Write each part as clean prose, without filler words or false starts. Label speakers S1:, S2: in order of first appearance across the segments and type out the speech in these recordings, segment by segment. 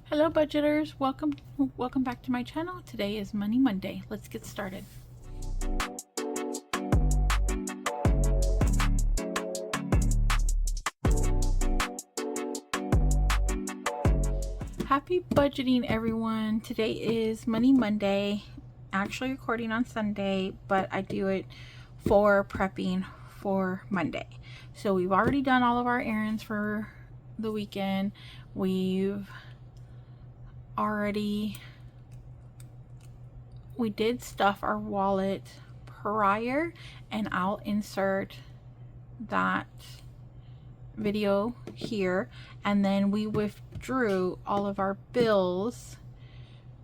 S1: Hello budgeters, welcome back to my channel. Today is Money Monday. Let's get started. Happy budgeting everyone. Today is Money Monday. Actually recording on Sunday, but I do it for prepping for Monday. So we've already done all of our errands for the weekend. We did stuff our wallet prior, and I'll insert that video here. And then we withdrew all of our bills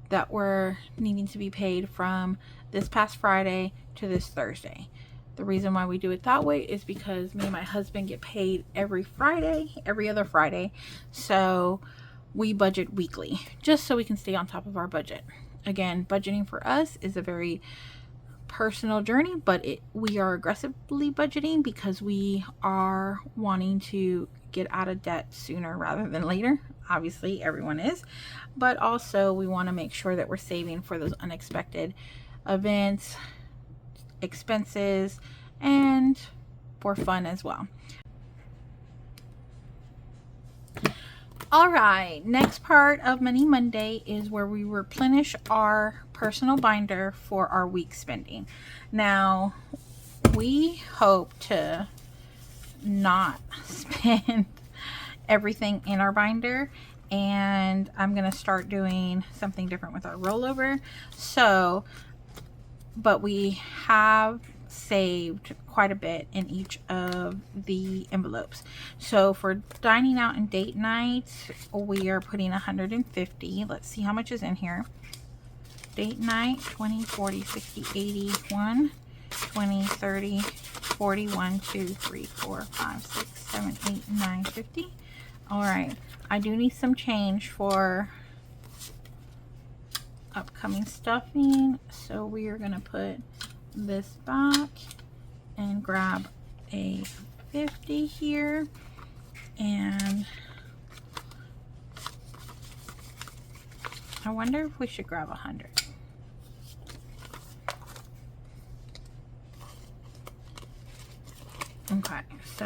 S1: that were needing to be paid from this past Friday to this Thursday. The reason why we do it that way is because me and my husband get paid every other Friday. So we budget weekly just so we can stay on top of our budget. Again, budgeting for us is a very personal journey, but we are aggressively budgeting because we are wanting to get out of debt sooner rather than later. Obviously, everyone is, but also we want to make sure that we're saving for those unexpected events, expenses, and for fun as well. All right, next part of Money Monday is where we replenish our personal binder for our week spending. Now, we hope to not spend everything in our binder, and I'm going to start doing something different with our rollover. But we have saved quite a bit in each of the envelopes. So for dining out and date night, we are putting 150. Let's see how much is in here. Date night, 20, 40, 60, 80, 1, 20, 30, 40, 1, 2, 3, 4, 5, 6, 7, 8, 9, 50. All right, I do need some change for upcoming stuffing, so we are gonna put this back and grab a 50 here, and I wonder if we should grab 100. Okay, so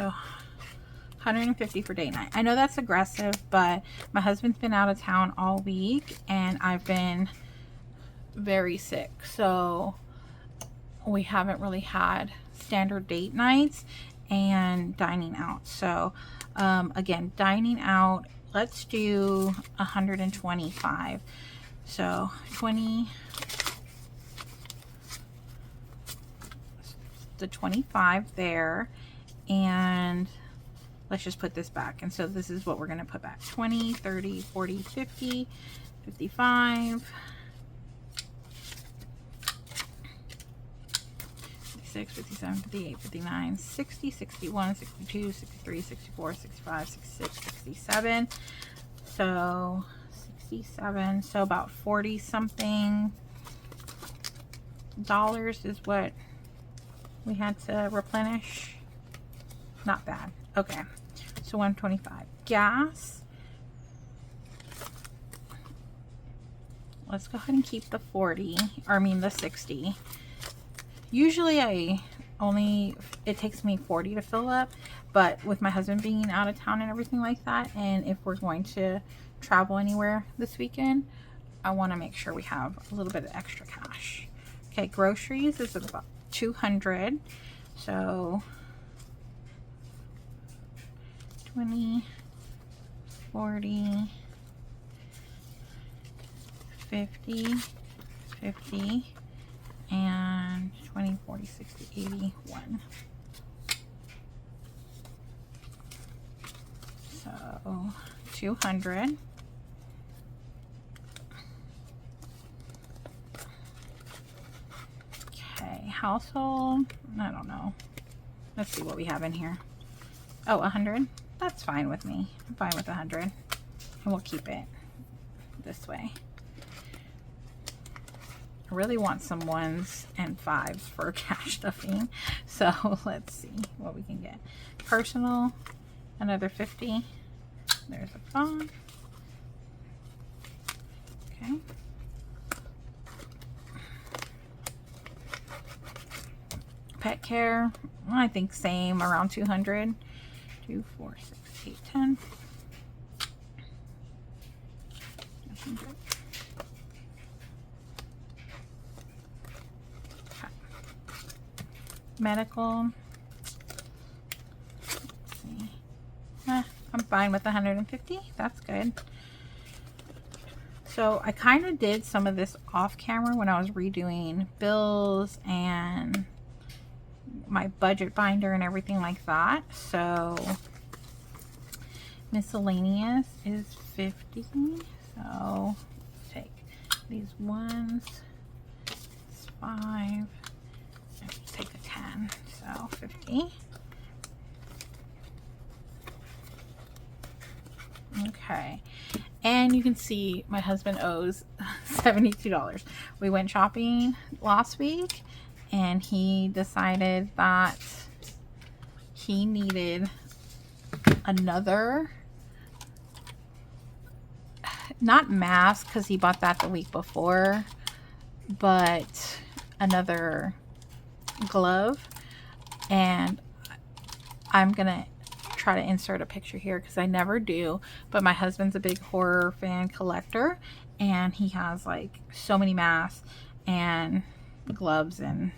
S1: 150 for date night. I know that's aggressive, but my husband's been out of town all week and I've been very sick, so we haven't really had standard date nights and dining out. So again, dining out, let's do 125. So 25 there, and let's just put this back. And so this is what we're going to put back: 20, 30, 40, 50, 55, 56, 57, 58, 59, 60, 61, 62, 63, 64, 65, 66, 67. So 67, so about 40 something dollars is what we had to replenish. Not bad. Okay, so 125. Gas, let's go ahead and keep the 40, or I mean the 60. Usually it takes me 40 to fill up, but with my husband being out of town and everything like that, and if we're going to travel anywhere this weekend, I want to make sure we have a little bit of extra cash. Okay, groceries is about 200. So 20, 40, 50, 50, and 20, 40, 60, 80, 1. So 200. Okay, household, I don't know. Let's see what we have in here. Oh, 100. That's fine with me. I'm fine with 100. And we'll keep it this way. I really want some 1s and 5s for cash stuffing. So let's see what we can get. Personal, another 50. There's a 5. care. I think same, around 200. 2, 4, 6, 8, 10. 100. Okay. Medical. Let's see. I'm fine with 150. That's good. So I kind of did some of this off camera when I was redoing bills and my budget binder and everything like that. So miscellaneous is 50. So take these ones, it's 5, take a 10, so 50. Okay, and you can see my husband owes $72. We went shopping last week and he decided that he needed another, not mask because he bought that the week before, but another glove. And I'm gonna try to insert a picture here because I never do, but my husband's a big horror fan collector and he has like so many masks and gloves and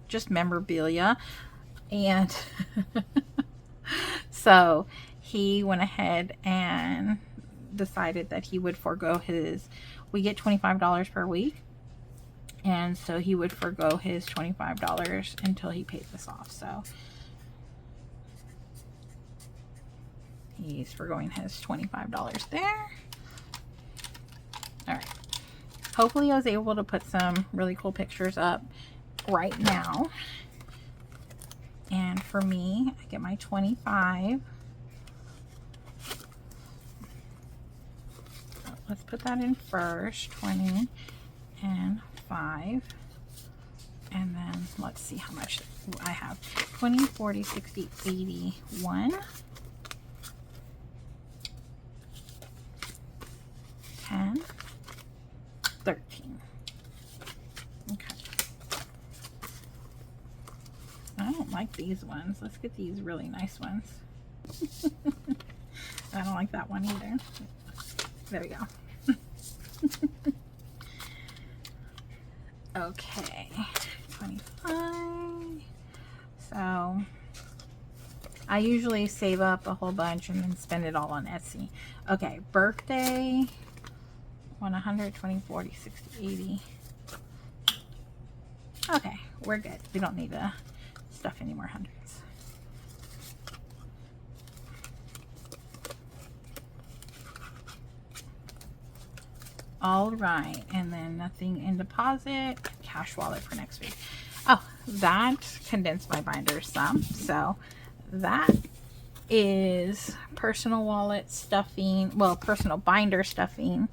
S1: just memorabilia. And so he went ahead and decided that he would forego his, we get $25 per week, and so he would forego his $25 until he paid this off. So he's forgoing his $25 there. All right, hopefully I was able to put some really cool pictures up right now. And for me, I get my 25. So let's put that in first, 20 and 5. And then let's see how much I have. 20, 40, 60, 81. 10, 13. Okay. I don't like these ones. Let's get these really nice ones. I don't like that one either. There we go. Okay, 25. So I usually save up a whole bunch and then spend it all on Etsy. Okay, birthday. 100, 20, 40, 60, 80. Okay, we're good. We don't need to stuff any more hundreds. All right, and then nothing in deposit, cash wallet for next week. Oh, that condensed my binder some. So that is personal wallet stuffing, well, personal binder stuffing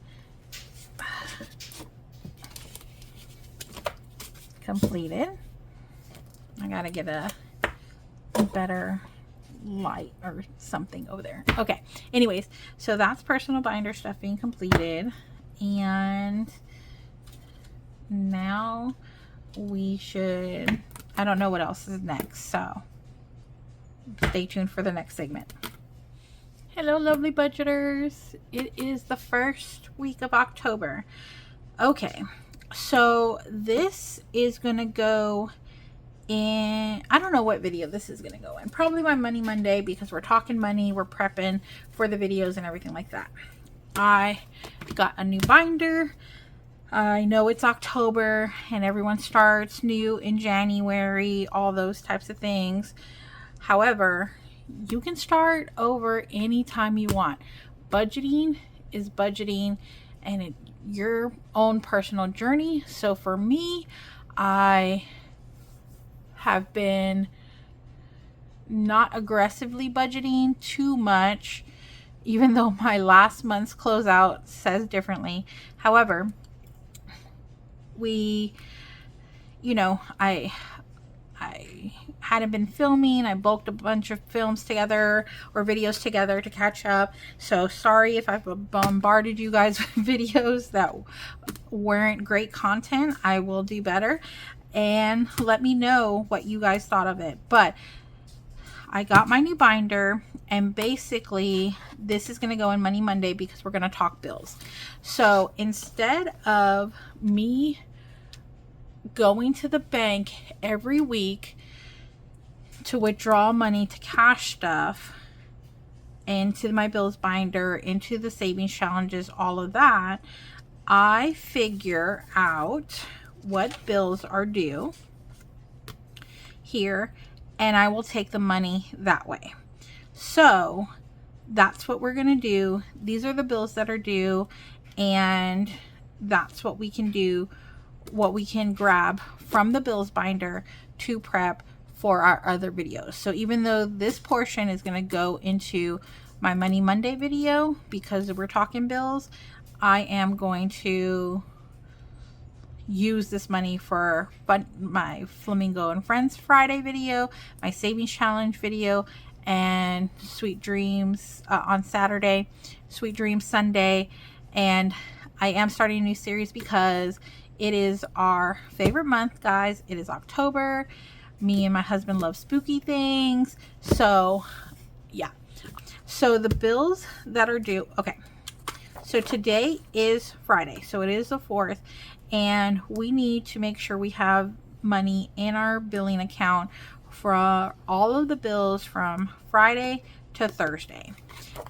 S1: completed. I gotta get a better light or something over there. Okay, anyways, so that's personal binder stuffing completed, and now we should, I don't know what else is next, so stay tuned for the next segment. Hello lovely budgeters, it is the first week of October. Okay, so this is gonna go in, I don't know what video this is gonna go in, probably my Money Monday, because we're talking money, we're prepping for the videos and everything like that. I got a new binder. I know it's October and everyone starts new in January, all those types of things. However, you can start over anytime you want. Budgeting is budgeting, and it's your own personal journey. So for me, I have been not aggressively budgeting too much, even though my last month's closeout says differently. However, we, you know, I hadn't been filming. I bulked a bunch of films together or videos together to catch up. So sorry if I've bombarded you guys with videos that weren't great content. I will do better. and let me know what you guys thought of it. But I got my new binder, and basically this is going to go in Money Monday because we're going to talk bills. So instead of me going to the bank every week to withdraw money to cash stuff into my bills binder, into the savings challenges, all of that, I figure out what bills are due here, and I will take the money that way. So that's what we're going to do. These are the bills that are due, and that's what we can do, what we can grab from the bills binder to prep for our other videos. So even though this portion is going to go into my Money Monday video because we're talking bills, I am going to use this money for my Flamingo and Friends Friday video, my savings challenge video, and Sweet Dreams on Saturday, Sweet Dreams Sunday. And I am starting a new series because it is our favorite month, guys. It is October. Me and my husband love spooky things. So yeah. So the bills that are due. Okay. So today is Friday. So it is the 4th. And we need to make sure we have money in our billing account for all of the bills from Friday to Thursday.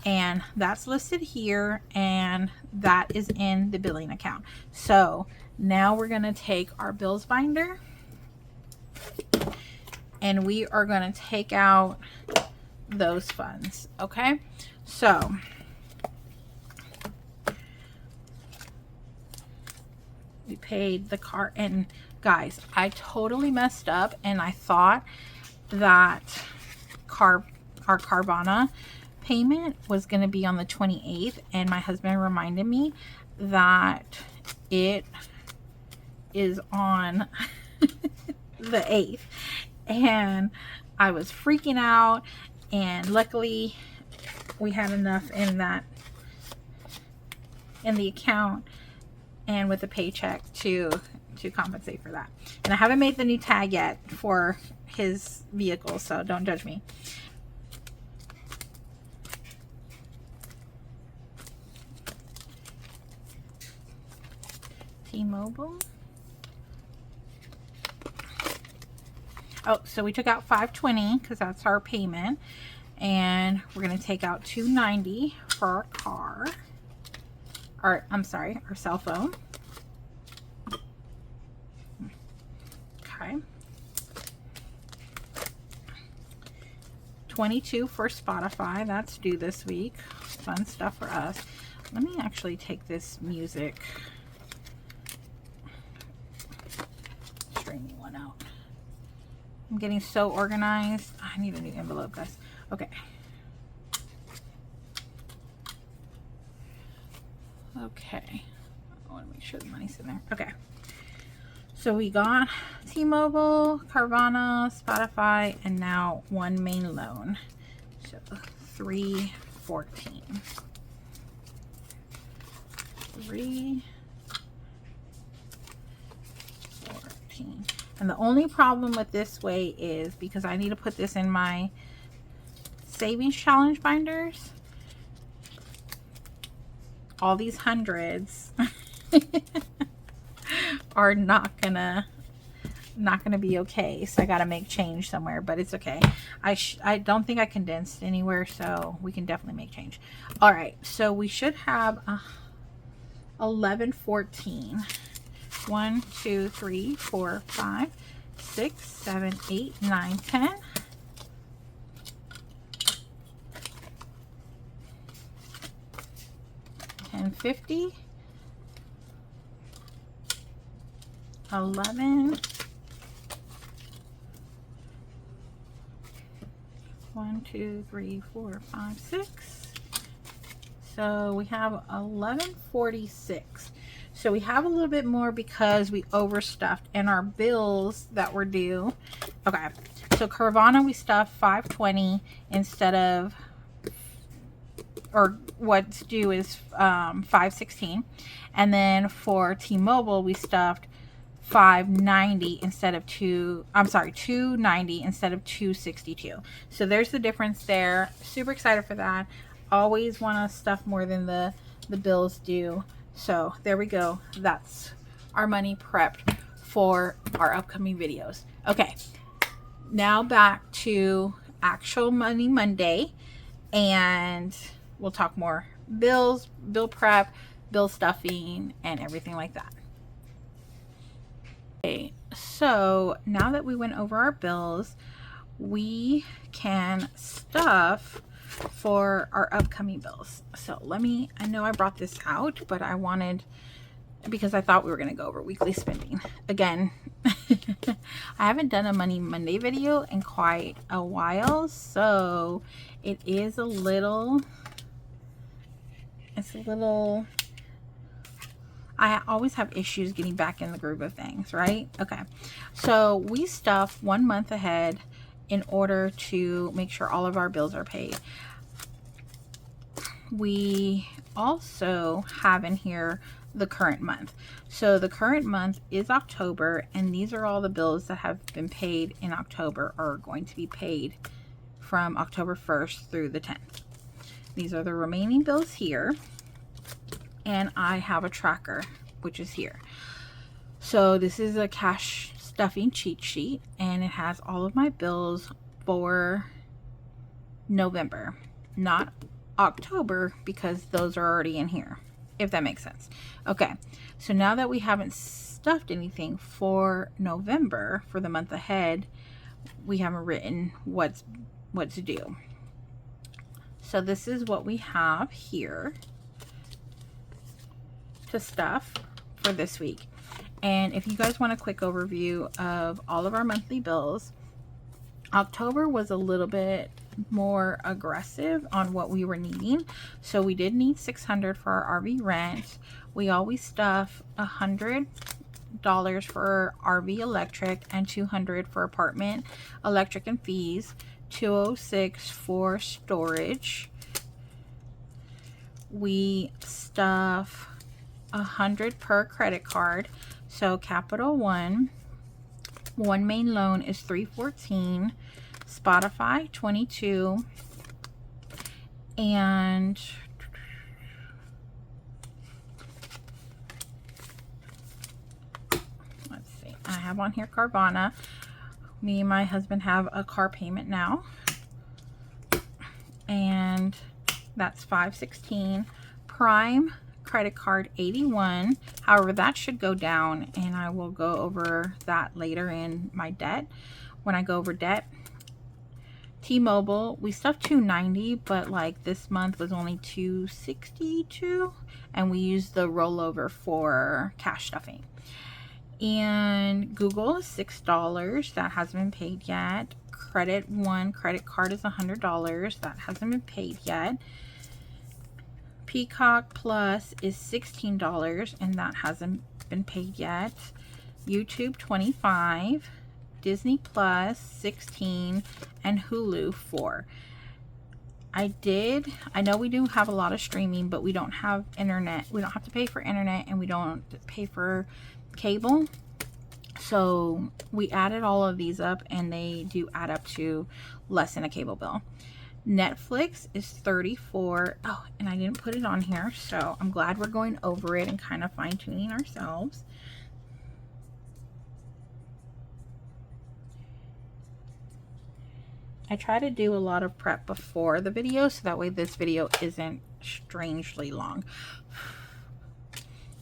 S1: And that's listed here, and that is in the billing account. So now we're going to take our bills binder, and we are going to take out those funds. Okay. So we paid the car, and guys, I totally messed up, and I thought that our Carvana payment was going to be on the 28th, and my husband reminded me that it is on the 8th, and I was freaking out, and luckily we had enough in the account and with the paycheck to compensate for that. And I haven't made the new tag yet for his vehicle, so don't judge me. T-Mobile. Oh, so we took out $520 because that's our payment, and we're going to take out $290 for our car. Or I'm sorry, our cell phone. Okay. $22 for Spotify. That's due this week. Fun stuff for us. Let me actually take this music streaming one out. I'm getting so organized. I need a new envelope, guys. Okay. Okay. I want to make sure the money's in there. Okay. So we got T-Mobile, Carvana, Spotify, and now one main loan. So $314. $314. And the only problem with this way is because I need to put this in my savings challenge binders. All these hundreds are not gonna be okay. So I gotta make change somewhere, but it's okay. I don't think I condensed anywhere, so we can definitely make change. All right, so we should have 1114. 1, 2, 3, 4, 5, 6, 7, 8, 9, 10. $10.50. 11. 1, 2, 3, 4, 5, 6. So we have 1146. So we have a little bit more because we overstuffed in our bills that were due. Okay, so Carvana we stuffed $520 instead of, or what's due is $516, and then for T-Mobile we stuffed $590 instead of $290 instead of $262. So there's the difference there. Super excited for that. Always want to stuff more than the bills do. So there we go. That's our money prepped for our upcoming videos. Okay, now back to actual Money Monday, and we'll talk more bills, bill prep, bill stuffing, and everything like that. Okay, so now that we went over our bills, we can stuff for our upcoming bills. So I know I brought this out, but I wanted, because I thought we were going to go over weekly spending. Again, I haven't done a Money Monday video in quite a while, so it is a little, I always have issues getting back in the groove of things, right? Okay, so we stuff 1 month ahead in order to make sure all of our bills are paid. We also have in here the current month. So the current month is October, and these are all the bills that have been paid in October or are going to be paid from October 1st through the 10th. These are the remaining bills here, and I have a tracker, which is here. So this is a cash stuffing cheat sheet, and it has all of my bills for November, not October, because those are already in here, if that makes sense. Okay, so now that we haven't stuffed anything for November, for the month ahead, we haven't written what's due. So this is what we have here to stuff for this week. And if you guys want a quick overview of all of our monthly bills, October was a little bit more aggressive on what we were needing. So we did need $600 for our RV rent. We always stuff $100 for RV electric and $200 for apartment electric and fees, $206 for storage. We stuff $100 per credit card. So Capital One main loan is $314, Spotify $22, and let's see, I have on here Carvana. Me and my husband have a car payment now, and that's $516. Prime credit card $81. However, that should go down, and I will go over that later in my debt when I go over debt. T-Mobile, we stuffed $290, but like this month was only $262, and we used the rollover for cash stuffing. And Google is $6. That hasn't been paid yet. Credit One credit card is $100. That hasn't been paid yet. Peacock Plus is $16, and that hasn't been paid yet. YouTube $25, Disney Plus $16, and Hulu $4. I know we do have a lot of streaming, but we don't have internet. We don't have to pay for internet, and we don't pay for cable. So we added all of these up, and they do add up to less than a cable bill. Netflix is $34. Oh, and I didn't put it on here, so I'm glad we're going over it and kind of fine-tuning ourselves. I try to do a lot of prep before the video, so that way this video isn't strangely long.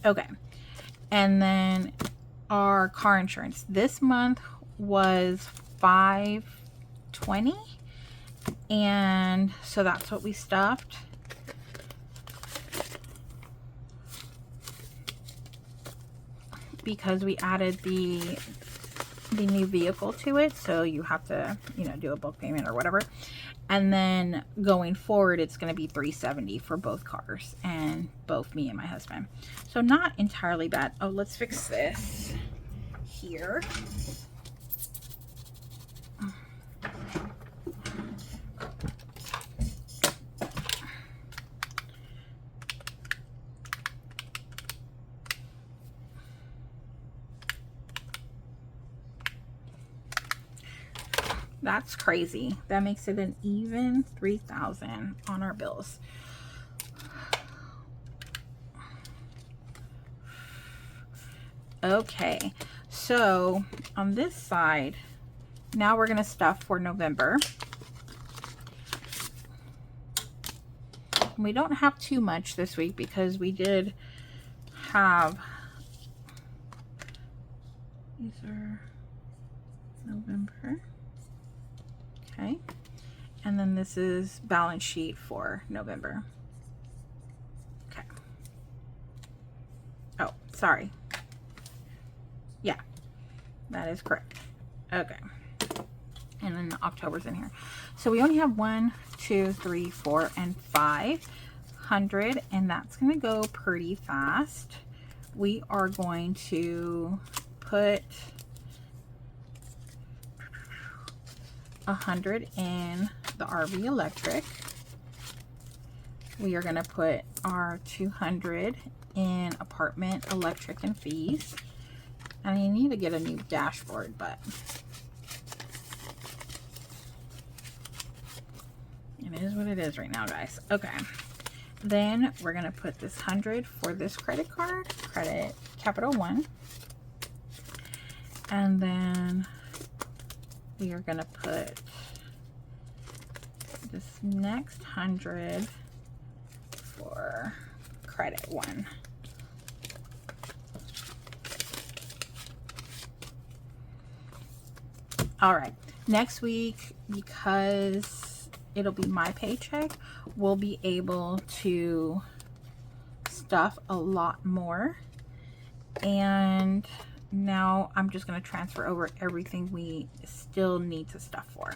S1: Okay, and then our car insurance this month was $520. And so that's what we stuffed. Because we added the new vehicle to it, so you have to, do a bulk payment or whatever. And then going forward, it's going to be $370 for both cars, and both me and my husband. So not entirely bad. Oh, let's fix this here. that's crazy. That makes it an even $3,000 on our bills. Okay, so on this side, now we're gonna stuff for November. We don't have too much this week because we did have, these are November. Okay, and then this is balance sheet for November. Okay. Oh, sorry. Yeah, that is correct. Okay. And then October's in here. So we only have 1, 2, 3, 4, and 500, and that's going to go pretty fast. We are going to put 100 in the RV electric. We are going to put our 200 in apartment electric and fees. And I need to get a new dashboard, but it is what it is right now, guys. Okay, then we're gonna put this 100 for this credit card, credit Capital One, and then we are gonna put this next 100 for Credit One. All right, next week, because it'll be my paycheck, we'll be able to stuff a lot more. And now I'm just going to transfer over everything we still need to stuff for.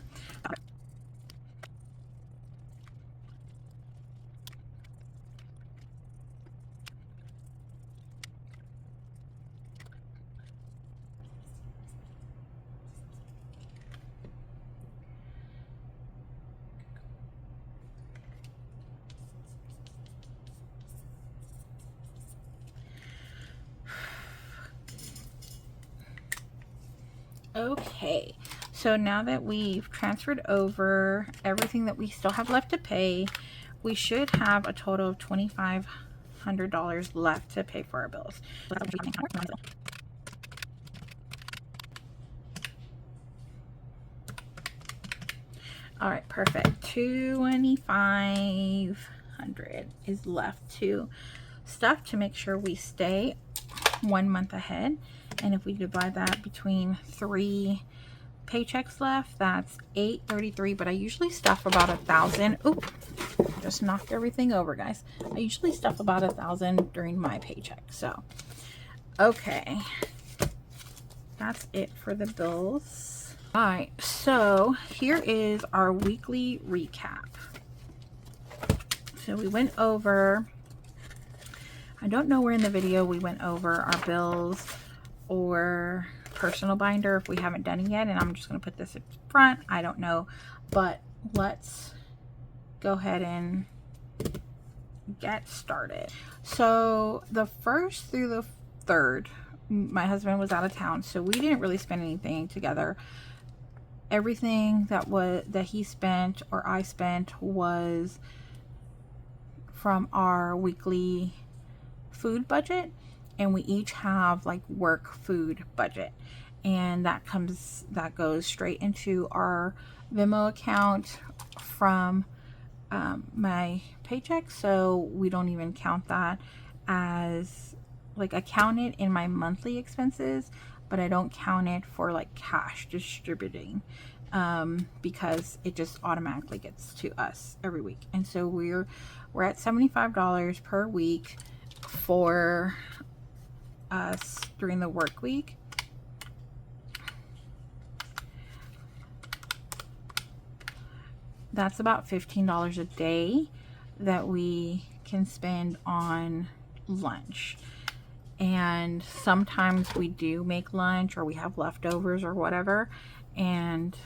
S1: Okay, so now that we've transferred over everything that we still have left to pay, we should have a total of $2,500 left to pay for our bills. All right, perfect. 2,500 is left to stuff to make sure we stay 1 month ahead. And if we divide that between 3 paychecks left, that's $833. But I usually stuff about 1,000. Oop, just knocked everything over, guys. I usually stuff about 1,000 during my paycheck. So, okay, that's it for the bills. All right, so here is our weekly recap. So we went over, I don't know where in the video we went over our bills or personal binder if we haven't done it yet, and I'm just going to put this in front. I don't know, but let's go ahead and get started. So the 1st through the 3rd, my husband was out of town, so we didn't really spend anything together. Everything that he spent or I spent was from our weekly food budget, and we each have like work food budget, and that goes straight into our Venmo account from my paycheck, so we don't even count that as, like, I count it in my monthly expenses, but I don't count it for like cash distributing, because it just automatically gets to us every week. And so we're at $75 per week for us during the work week. That's about $15 a day that we can spend on lunch. And sometimes we do make lunch, or we have leftovers or whatever, and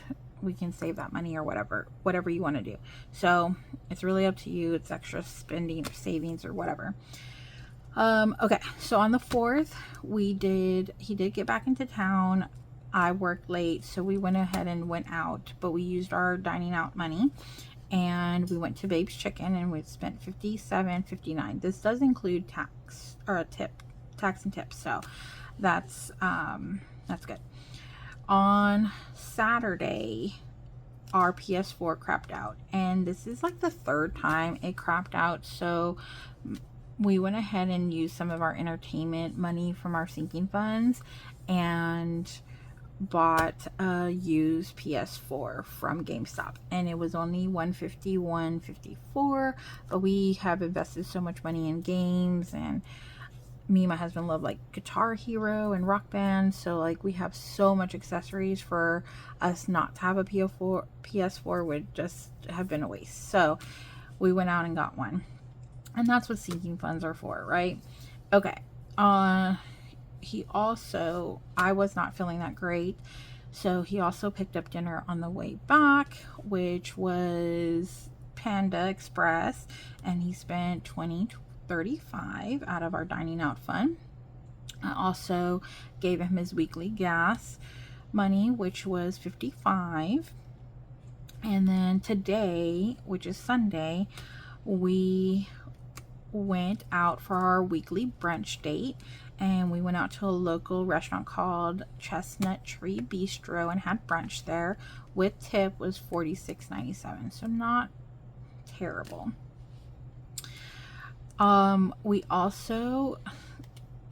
S1: we can save that money or whatever you want to do. So it's really up to you. It's extra spending or savings or whatever. Okay, so on the 4th, he did get back into town. I worked late, so we went ahead and went out, but we used our dining out money and we went to Babe's Chicken and we spent $57.59. This does include tax or a tip, tax and tips, so that's good. On Saturday, our PS4 crapped out, and this is like the third time it crapped out, so we went ahead and used some of our entertainment money from our sinking funds and bought a used PS4 from GameStop, and it was only $151.54, but we have invested so much money in games, and me and my husband love like Guitar Hero and Rock Band, so like we have so much accessories. For us not to have a PS4 would just have been a waste, so we went out and got one, and that's what sinking funds are for, right? Okay. He also, I was not feeling that great, so he also picked up dinner on the way back, which was Panda Express, and he spent $20.35 out of our dining out fund. I also gave him his weekly gas money, which was $55. And then today, which is Sunday, we went out for our weekly brunch date, and we went out to a local restaurant called Chestnut Tree Bistro and had brunch there. With tip was $46.97, so not terrible. We also,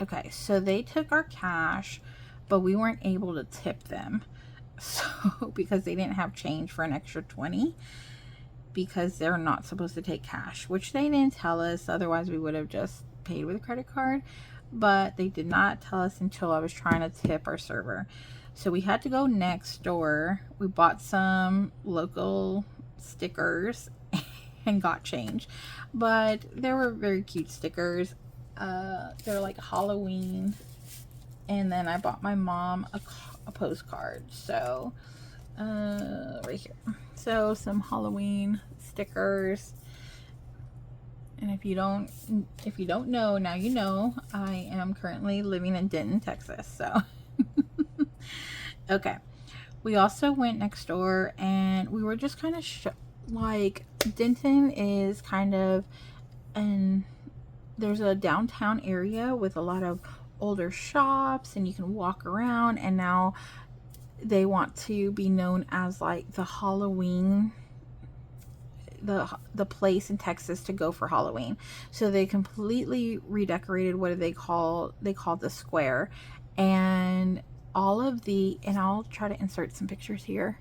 S1: okay, so they took our cash, but we weren't able to tip them, so because they didn't have change for an extra 20, because they're not supposed to take cash, which they didn't tell us, otherwise we would have just paid with a credit card, but they did not tell us until I was trying to tip our server. So we had to go next door. We bought some local stickers and got change, but they were very cute stickers. They're like Halloween, and then I bought my mom a postcard, so right here, so some Halloween stickers. And if you don't know, now you know. I am currently living in Denton, Texas, so okay. We also went next door, and we were just kind of like, Denton is kind of, and there's a downtown area with a lot of older shops, and you can walk around, and now they want to be known as like the Halloween, the place in Texas to go for Halloween. So they completely redecorated, what they call the square, and all of the, and I'll try to insert some pictures here.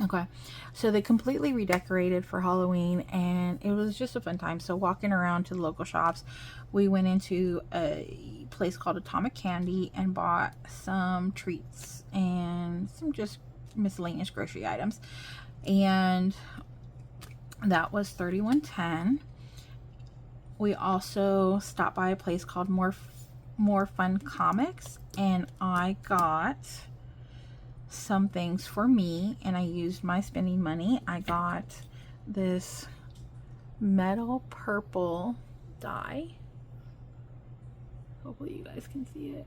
S1: Okay, so they completely redecorated for Halloween, and it was just a fun time. So walking around to the local shops, we went into a place called Atomic Candy and bought some treats and some just miscellaneous grocery items, and that was $31.10. We also stopped by a place called More Fun Comics, and I got some things for me, and I used my spending money. I got this metal purple die. Hopefully you guys can see it.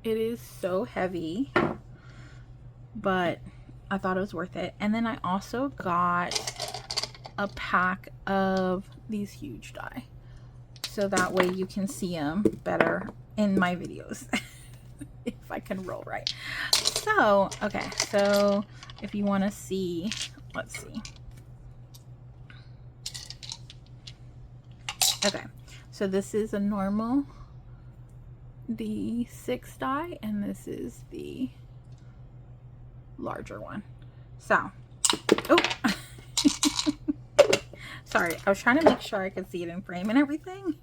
S1: It is so heavy, but I thought it was worth it. And then I also got a pack of these huge die, so that way you can see them better in my videos. If I can roll right. So, okay, so if you want to see, let's see. Okay, so this is a normal D6 die, and this is the larger one. So, oh, sorry, I was trying to make sure I could see it in frame and everything.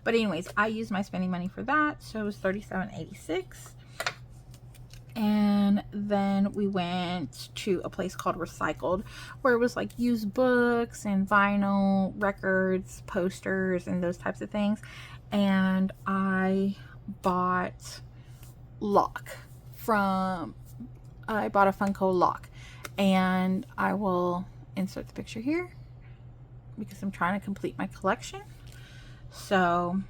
S1: But anyways, I used my spending money for that, so it was $37.86. And then we went to a place called Recycled, where it was like used books and vinyl records, posters, and those types of things. And I bought I bought a Funko lock, and I will insert the picture here because I'm trying to complete my collection. So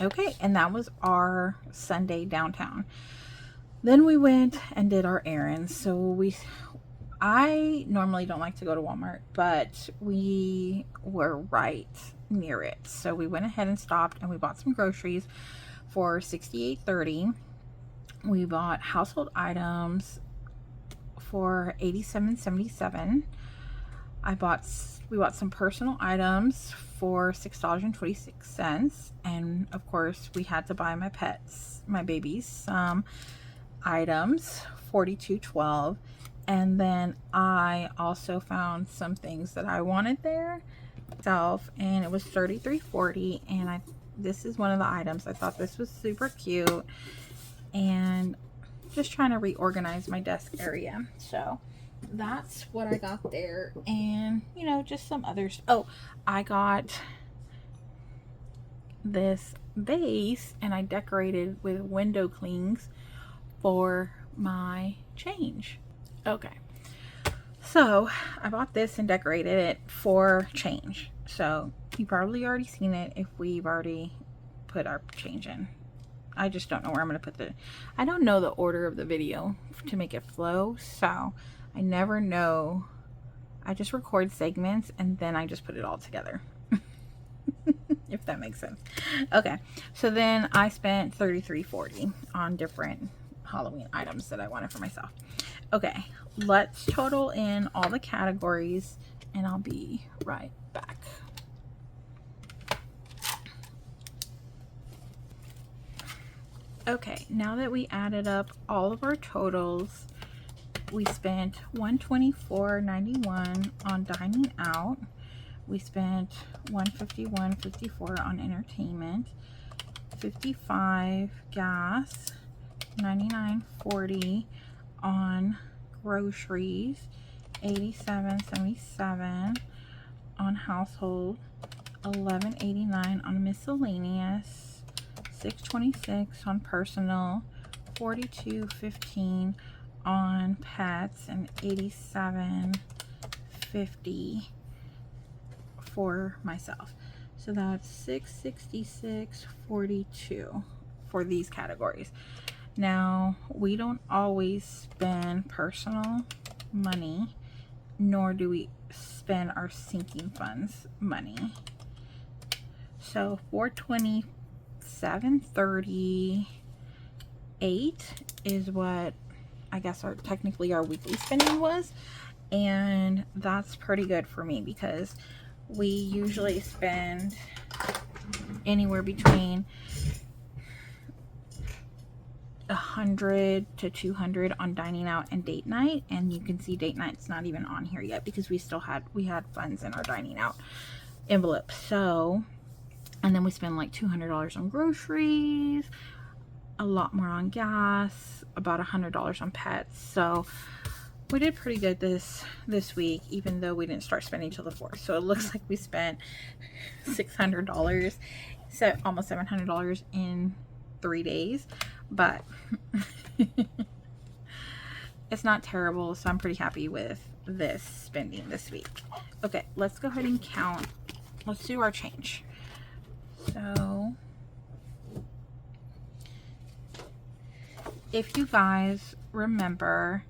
S1: Okay, and that was our Sunday downtown. Then we went and did our errands. So I normally don't like to go to Walmart, but we were right near it. So we went ahead and stopped and we bought some groceries for $68.30. We bought household items for $87.77. We bought some personal items for $6.26, and of course we had to buy my babies, some items, $42.12. And then I also found some things that I wanted there myself, and it was $33.40. And this is one of the items. I thought this was super cute, and just trying to reorganize my desk area. So that's what I got there. And you know, just some others. Oh, I got this vase and I decorated with window clings for my change. Okay, so I bought this and decorated it for change. So you probably already seen it if we've already put our change in. I just don't know where I'm going to put I don't know the order of the video to make it flow, so I never know. I just record segments and then I just put it all together. If that makes sense. Okay, so then I spent $33.40 on different Halloween items that I wanted for myself. Okay, let's total in all the categories and I'll be right back. Okay, now that we added up all of our totals, we spent $124.91 on dining out. We spent $151.54 on entertainment, $55 gas, $99.40 on groceries, $87.77 on household, $11.89 on miscellaneous, $6.26 on personal, $42.15 on pets, and $87.50 for myself. So that's $666.42 for these categories. Now, we don't always spend personal money, nor do we spend our sinking funds money. So $427.38 is what I guess technically our weekly spending was, and that's pretty good for me because we usually spend anywhere between $100 to $200 on dining out and date night, and you can see date night's not even on here yet because we had funds in our dining out envelope. So, and then we spend like $200 on groceries, a lot more on gas, about $100 on pets. So we did pretty good this week, even though we didn't start spending till the 4th. So it looks like we spent $600, so almost $700 in 3 days, but it's not terrible. So I'm pretty happy with this spending this week. Okay, let's go ahead and count. Let's do our change. So if you guys remember,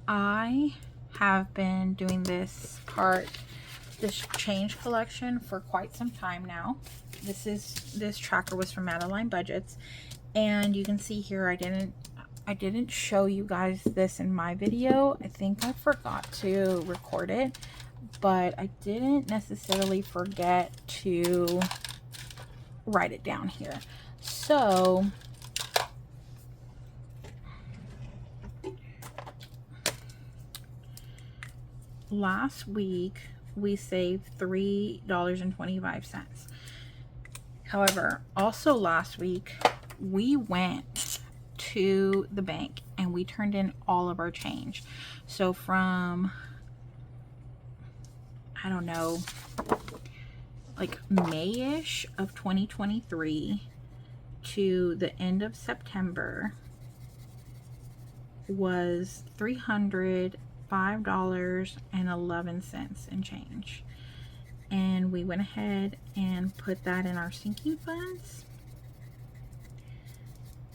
S1: I have been doing this change collection for quite some time now. This tracker was from Madeline Budgets, and you can see here I didn't show you guys this in my video. I think I forgot to record it, but I didn't necessarily forget to write it down here. So last week we saved $3.25. However, also last week we went to the bank and we turned in all of our change. So from, I don't know, like May-ish of 2023 to the end of September was $305.11 and change. And we went ahead and put that in our sinking funds.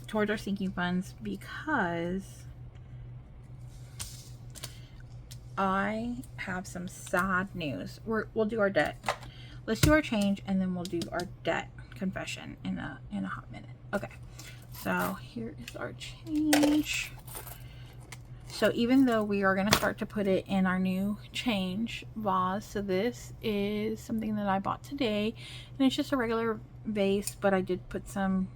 S1: towards our sinking funds, because I have some sad news. We'll do our debt. Let's do our change, and then we'll do our debt confession in a hot minute. Okay, so here is our change. So even though we are going to start to put it in our new change vase, so this is something that I bought today, and it's just a regular vase, but I did put some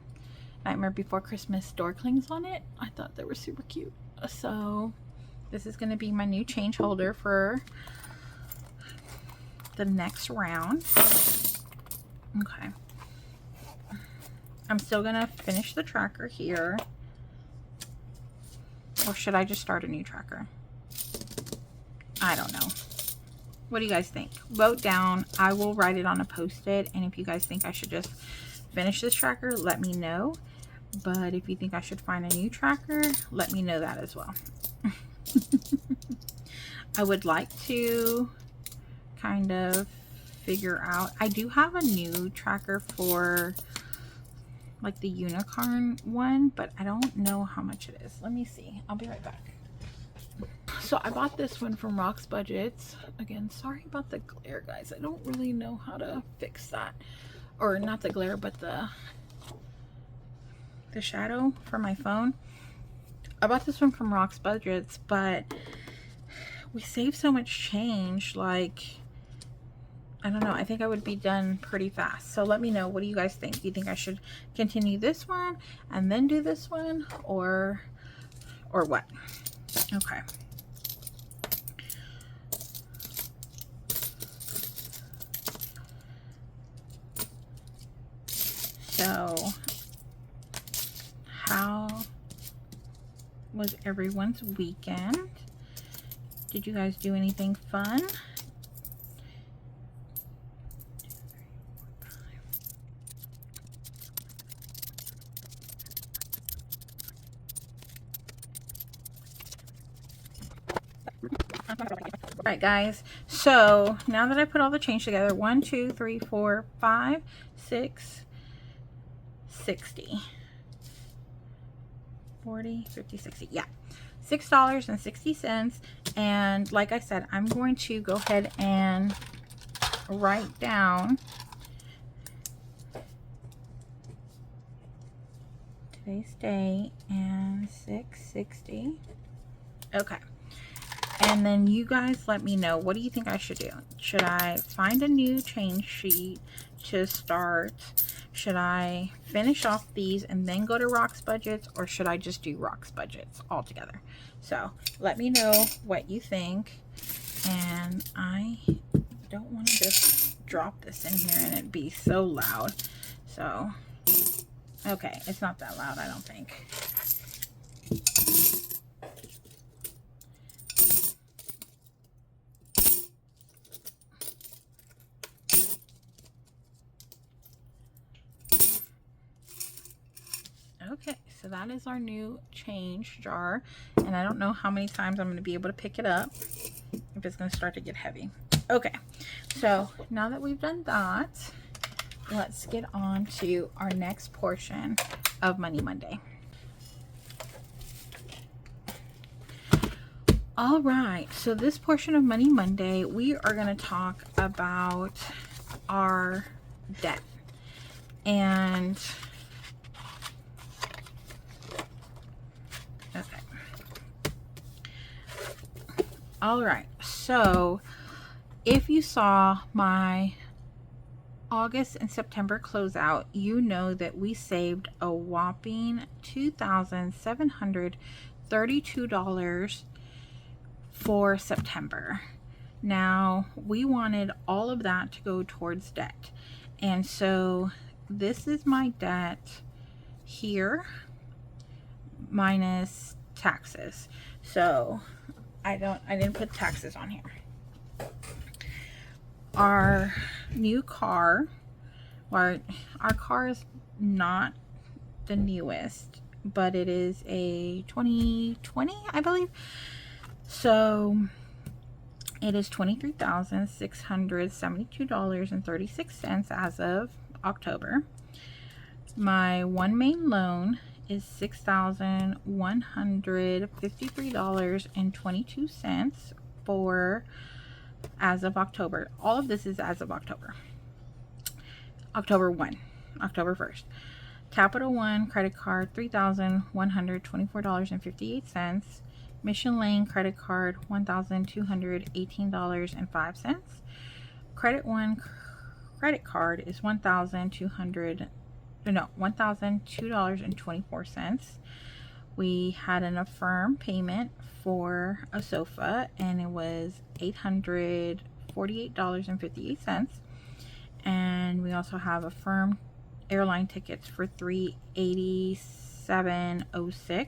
S1: Nightmare Before Christmas door clings on it. I thought they were super cute. So this is going to be my new change holder for the next round. Okay. I'm still going to finish the tracker here. Or should I just start a new tracker? I don't know. What do you guys think? Vote down. I will write it on a post-it. And if you guys think I should just finish this tracker, let me know. But if you think I should find a new tracker, let me know that as well. I would like to kind of figure out. I do have a new tracker for like the unicorn one, but I don't know how much it is. Let me see. I'll be right back. So I bought this one from Rock's Budgets. Again, sorry about the glare, guys. I don't really know how to fix that. Or not the glare, but the shadow for my phone. I bought this one from Rock's Budgets, but we saved so much change. Like, I don't know. I think I would be done pretty fast. So let me know. What do you guys think? Do you think I should continue this one and then do this one, or what? Okay. So, how was everyone's weekend? Did you guys do anything fun? Alright guys, so now that I put all the change together, 1, 2, 3, 4, 5, 6, 60, 40, 50, 60, yeah, $6.60. And like I said, I'm going to go ahead and write down today's date and 660. Okay. And then you guys let me know, what do you think I should do? Should I find a new change sheet to start? Should I finish off these and then go to Rock's Budgets, or should I just do Rock's Budgets all together? So let me know what you think. And I don't want to just drop this in here and it be so loud. So, okay, it's not that loud, I don't think. Okay, so that is our new change jar, and I don't know how many times I'm going to be able to pick it up if it's going to start to get heavy. Okay, so now that we've done that, let's get on to our next portion of Money Monday. All right, so this portion of Money Monday, we are going to talk about our debt. And okay. All right, so if you saw my August and September closeout, you know that we saved a whopping $2,732 for September. Now, we wanted all of that to go towards debt. And so this is my debt here minus taxes. So I didn't put taxes on here. Our new car, our car is not the newest, but it is a 2020, I believe. So it is $23,672.36 as of October. My one main loan is $6,153.22 for as of October. All of this is as of October 1st. Capital One credit card, $3,124.58. Mission Lane credit card, $1,218.05. Credit One credit card is $1,002.24. We had an Affirm payment for a sofa, and it was $848.58. And we also have Affirm airline tickets for $387.06.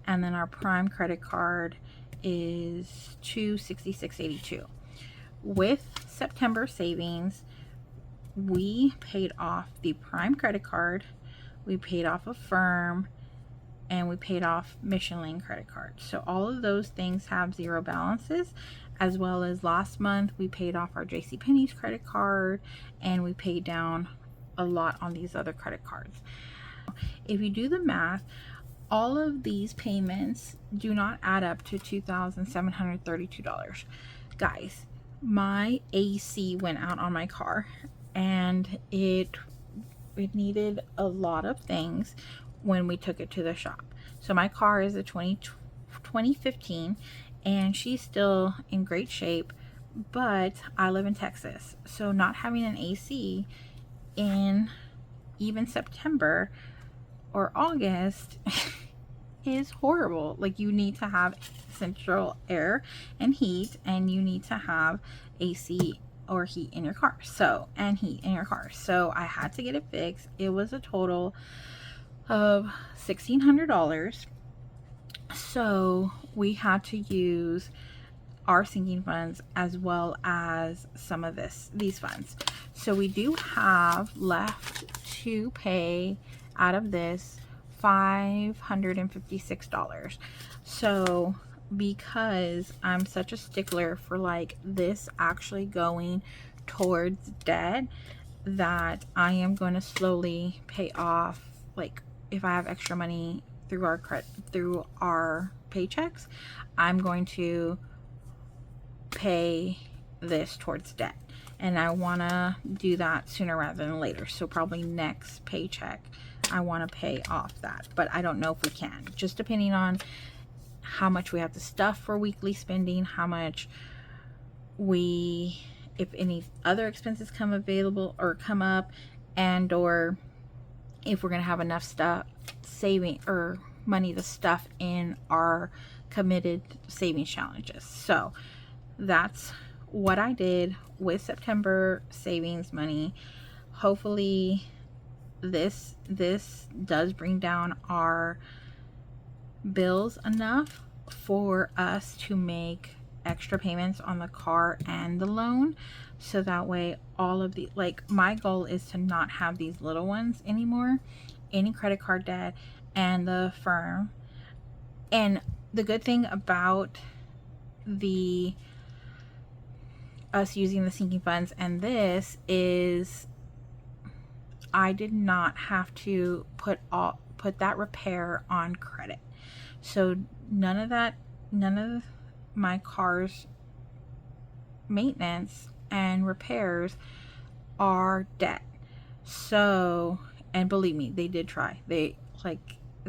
S1: And then our Prime credit card is $266.82. With September savings, we paid off the Prime credit card, we paid off Affirm, and we paid off Mission Lane credit card. So all of those things have zero balances, as well as last month we paid off our JCPenney's credit card, and we paid down a lot on these other credit cards. If you do the math, all of these payments do not add up to $2,732. Guys, my AC went out on my car, and it needed a lot of things when we took it to the shop. So my car is a 2015, and she's still in great shape, but I live in Texas, so not having an AC in even September or August is horrible. Like, you need to have central air and heat, and you need to have AC or heat in your car, and heat in your car. So I had to get it fixed. It was a total of $1,600. So we had to use our sinking funds as well as some of these funds. So we do have left to pay out of this $556. So because I'm such a stickler for like this actually going towards debt, that I am going to slowly pay off, like if I have extra money through our paychecks, I'm going to pay this towards debt, and I want to do that sooner rather than later. So probably next paycheck I want to pay off that, but I don't know if we can, just depending on how much we have to stuff for weekly spending, how much if any other expenses come up, and or if we're gonna have enough stuff saving or money to stuff in our committed savings challenges. So that's what I did with September savings money. Hopefully this does bring down our bills enough for us to make extra payments on the car and the loan, so that way all of the, like, my goal is to not have these little ones anymore, any credit card debt and the firm. And the good thing about us using the sinking funds and this is I did not have to put that repair on credit. So none of my car's maintenance and repairs are debt. So, and believe me, they did try. They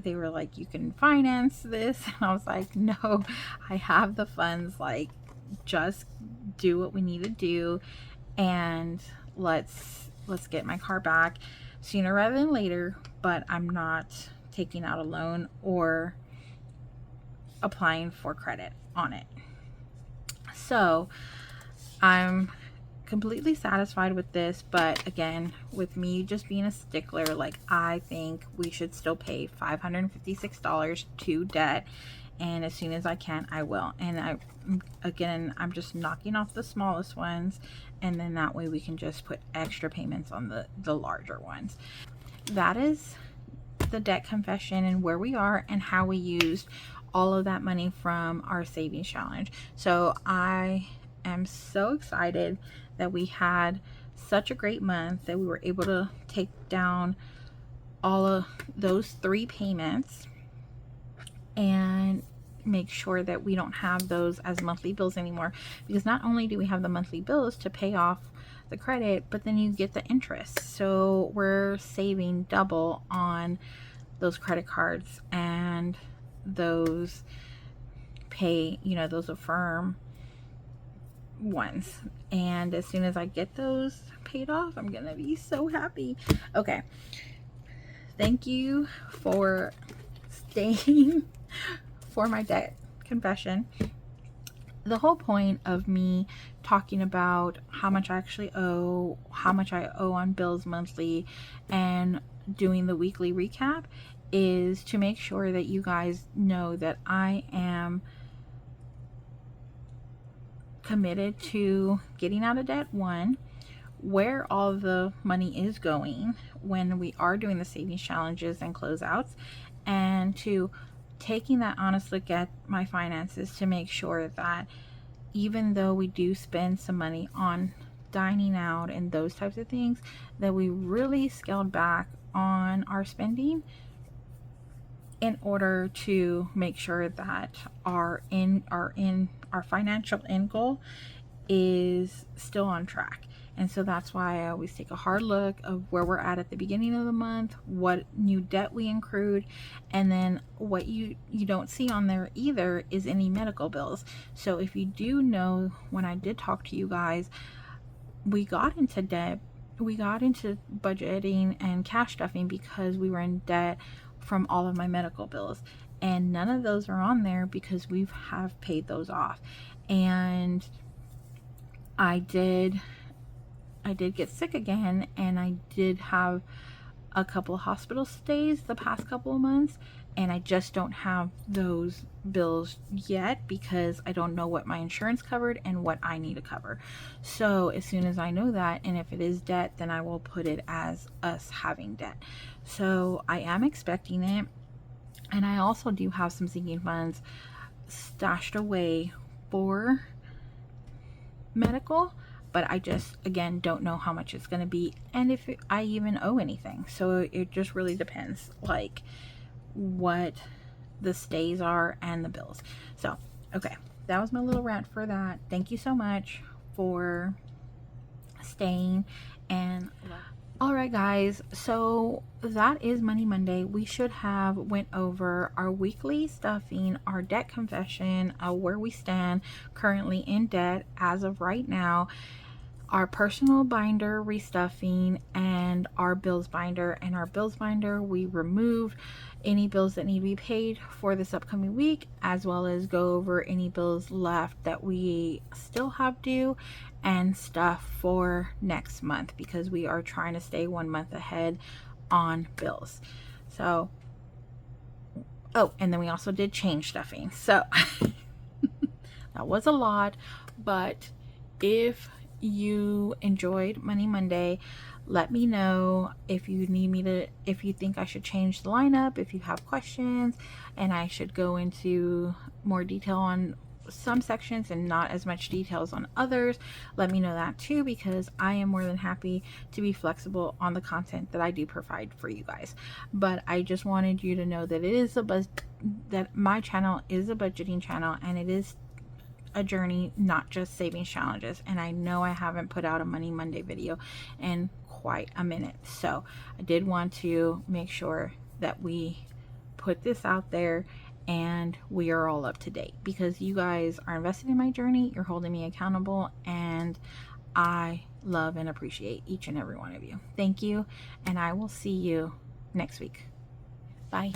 S1: were like, you can finance this, and I was like, no, I have the funds, like, just do what we need to do, and let's get my car back sooner rather than later. But I'm not taking out a loan or applying for credit on it. So I'm completely satisfied with this, but again, with me just being a stickler, like, I think we should still pay $556 to debt, and as soon as I can, I will. And I'm just knocking off the smallest ones, and then that way we can just put extra payments on the larger ones. That is the debt confession and where we are and how we used all of that money from our savings challenge. So I am so excited that we had such a great month, that we were able to take down all of those 3 payments and make sure that we don't have those as monthly bills anymore, because not only do we have the monthly bills to pay off the credit, but then you get the interest. So we're saving double on those credit cards and those pay, you know, those Affirm ones. And as soon as I get those paid off, I'm gonna be so happy. Okay, thank you for staying for my debt confession. The whole point of me talking about how much I actually owe, how much I owe on bills monthly, and doing the weekly recap is to make sure that you guys know that I am committed to getting out of debt, one, where all the money is going when we are doing the savings challenges and closeouts, and two, taking that honest look at my finances to make sure that even though we do spend some money on dining out and those types of things, that we really scaled back on our spending in order to make sure that our financial end goal is still on track. And so that's why I always take a hard look of where we're at the beginning of the month, what new debt we accrued, and then what you don't see on there either is any medical bills. So if you do know, when I did talk to you guys, we got into debt, we got into budgeting and cash stuffing because we were in debt from all of my medical bills, and none of those are on there because we have paid those off. And I did get sick again, and I did have a couple of hospital stays the past couple of months, and I just don't have those bills yet because I don't know what my insurance covered and what I need to cover. So as soon as I know that, and if it is debt, then I will put it as us having debt. So I am expecting it, and I also do have some sinking funds stashed away for medical, but I just, again, don't know how much it's going to be and if I even owe anything. So it just really depends, like, what the stays are and the bills. So, okay, that was my little rant for that. Thank you so much for staying. And all right, guys, so that is Money Monday. We should have went over our weekly stuffing, our debt confession, where we stand currently in debt as of right now, our personal binder restuffing, and our bills binder. And our bills binder, we removed any bills that need to be paid for this upcoming week, as well as go over any bills left that we still have due and stuff for next month, because we are trying to stay 1 month ahead on bills. So, oh, and then we also did change stuffing. So that was a lot, but if you enjoyed Money Monday, let me know if you need me to, if you think I should change the lineup, if you have questions and I should go into more detail on some sections and not as much details on others. Let me know that too, because I am more than happy to be flexible on the content that I do provide for you guys. But I just wanted you to know that it is that my channel is a budgeting channel, and it is a journey, not just savings challenges. And I know I haven't put out a Money Monday video in quite a minute, so I did want to make sure that we put this out there and we are all up to date, because you guys are invested in my journey, you're holding me accountable, and I love and appreciate each and every one of you. Thank you, and I will see you next week. Bye.